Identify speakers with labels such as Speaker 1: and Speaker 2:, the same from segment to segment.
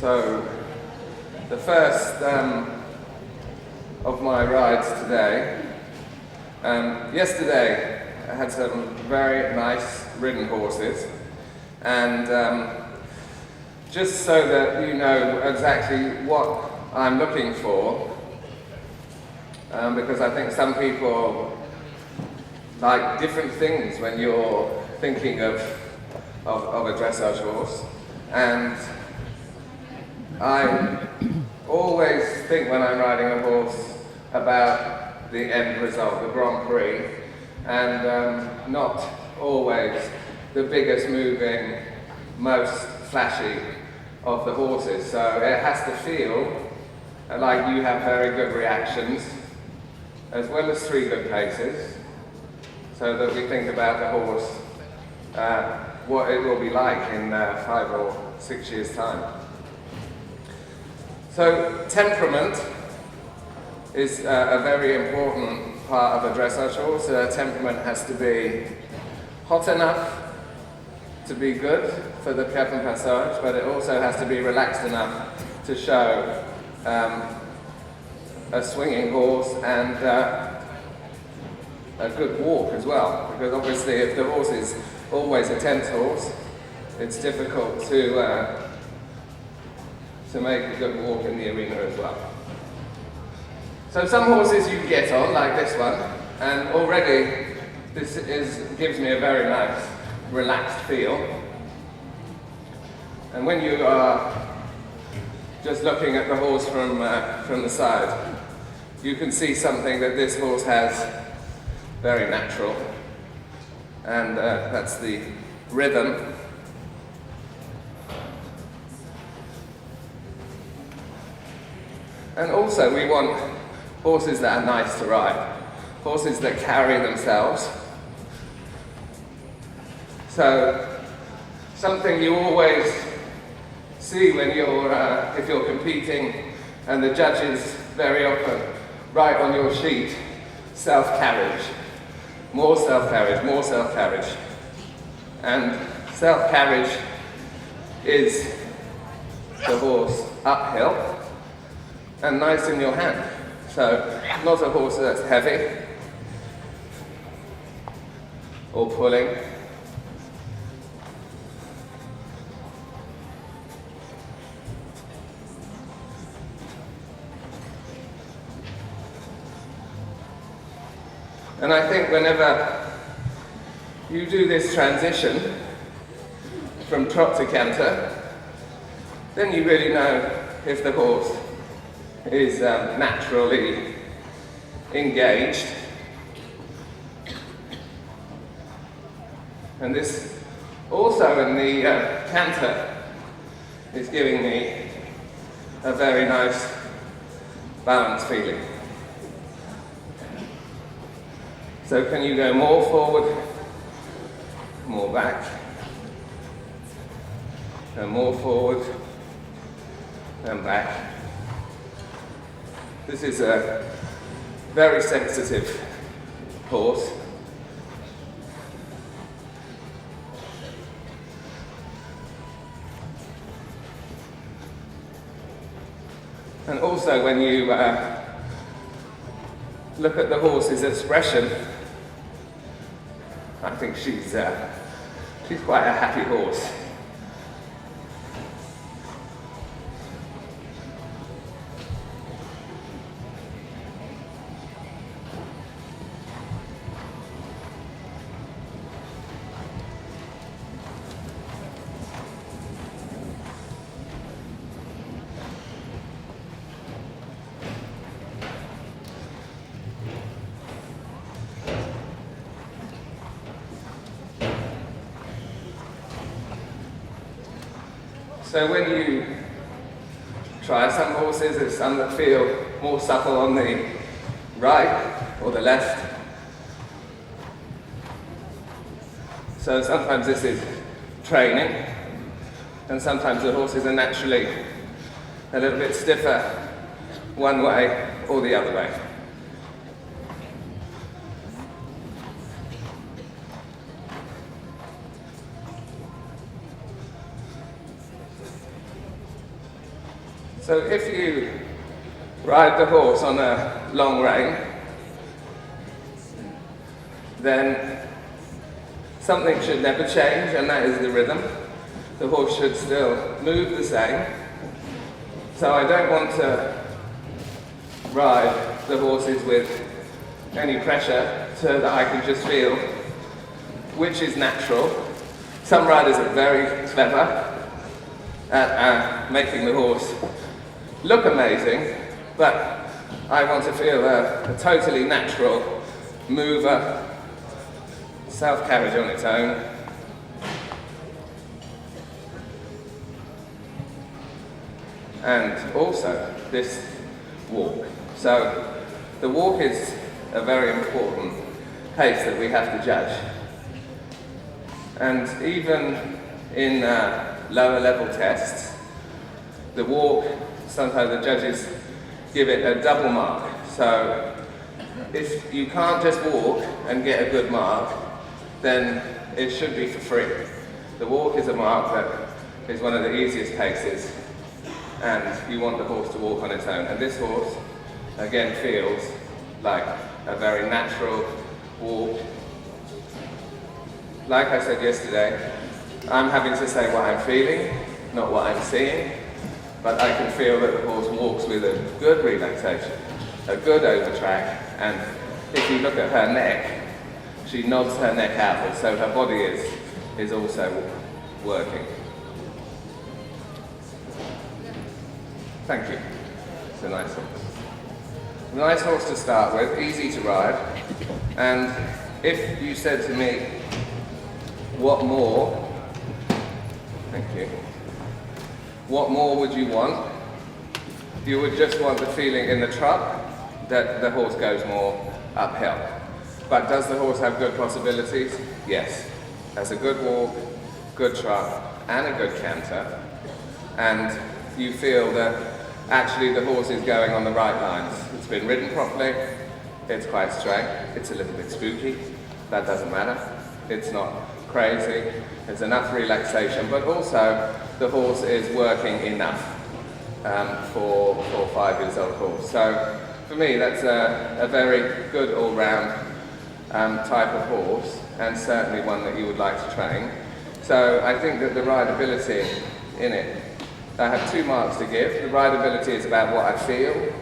Speaker 1: So, the first of my rides today. Yesterday I had some very nice ridden horses, and just so that you know exactly what I'm looking for, because I think some people like different things when you're thinking of a dressage horse, and I always think when I'm riding a horse about the end result, the Grand Prix, and not always the biggest moving, most flashy of the horses. So it has to feel like you have very good reactions, as well as 3 good paces, so that we think about the horse, what it will be like in 5 or 6 years' time. So temperament is a very important part of a dressage horse. Temperament has to be hot enough to be good for the pied and passage, but it also has to be relaxed enough to show a swinging horse and a good walk as well. Because obviously if the horse is always a tense horse, it's difficult to make a good walk in the arena as well. So some horses you can get on, like this one, and already this gives me a very nice, relaxed feel. And when you are just looking at the horse from the side, you can see something that this horse has very natural, and that's the rhythm. And also we want horses that are nice to ride, horses that carry themselves. So something you always see when if you're competing, and the judges very often write on your sheet, self-carriage, more self-carriage, more self-carriage. And self-carriage is the horse uphill and nice in your hand. So not a horse that's heavy or pulling. And I think whenever you do this transition from trot to canter, then you really know if the horse is naturally engaged. And this also in the canter is giving me a very nice balanced feeling. So can you go more forward, more back, and more forward and back. This is a very sensitive horse. And also when you look at the horse's expression, I think she's quite a happy horse. So when you try some horses, there's some that feel more supple on the right or the left. So sometimes this is training, and sometimes the horses are naturally a little bit stiffer one way or the other way. So if you ride the horse on a long rein, then something should never change, and that is the rhythm. The horse should still move the same. So I don't want to ride the horses with any pressure so that I can just feel which is natural. Some riders are very clever at making the horse look amazing, but I want to feel a totally natural mover, self-carriage on its own. And also this walk. So the walk is a very important pace that we have to judge. And even in lower level tests, the walk, sometimes the judges give it a double mark. So if you can't just walk and get a good mark, then it should be for free. The walk is a mark that is one of the easiest paces, and you want the horse to walk on its own. And this horse, again, feels like a very natural walk. Like I said yesterday, I'm having to say what I'm feeling, not what I'm seeing, but I can feel that the horse walks with a good relaxation, a good overtrack, and if you look at her neck, she nods her neck outwards, so her body is also working. Thank you. It's a nice horse. A nice horse to start with, easy to ride, and if you said to me, what more? Thank you. What more would you want? You would just want the feeling in the trot that the horse goes more uphill. But does the horse have good possibilities? Yes. Has a good walk, good trot, and a good canter. And you feel that actually the horse is going on the right lines. It's been ridden properly, it's quite straight, it's a little bit spooky, that doesn't matter. It's not crazy, there's enough relaxation, but also the horse is working enough for 5 years old horse. So for me that's a very good all-round type of horse, and certainly one that you would like to train. So I think that the rideability in it, I have 2 marks to give. The rideability is about what I feel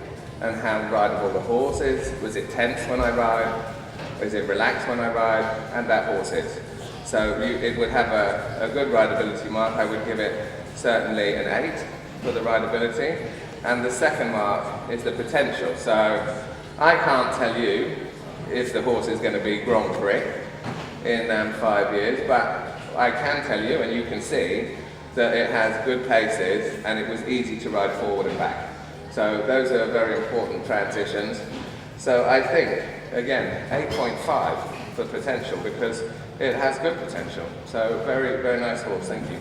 Speaker 1: and how rideable the horse is. Was it tense when I ride? Is it relaxed when I ride? And that horse is. So it would have a good rideability mark. I would give it certainly an 8 for the rideability. And the second mark is the potential. So I can't tell you if the horse is going to be Grand Prix in 5 years, but I can tell you, and you can see, that it has good paces and it was easy to ride forward and back. So those are very important transitions. So I think, again, 8.5 for potential, because it has good potential. So very, very nice horse, thank you.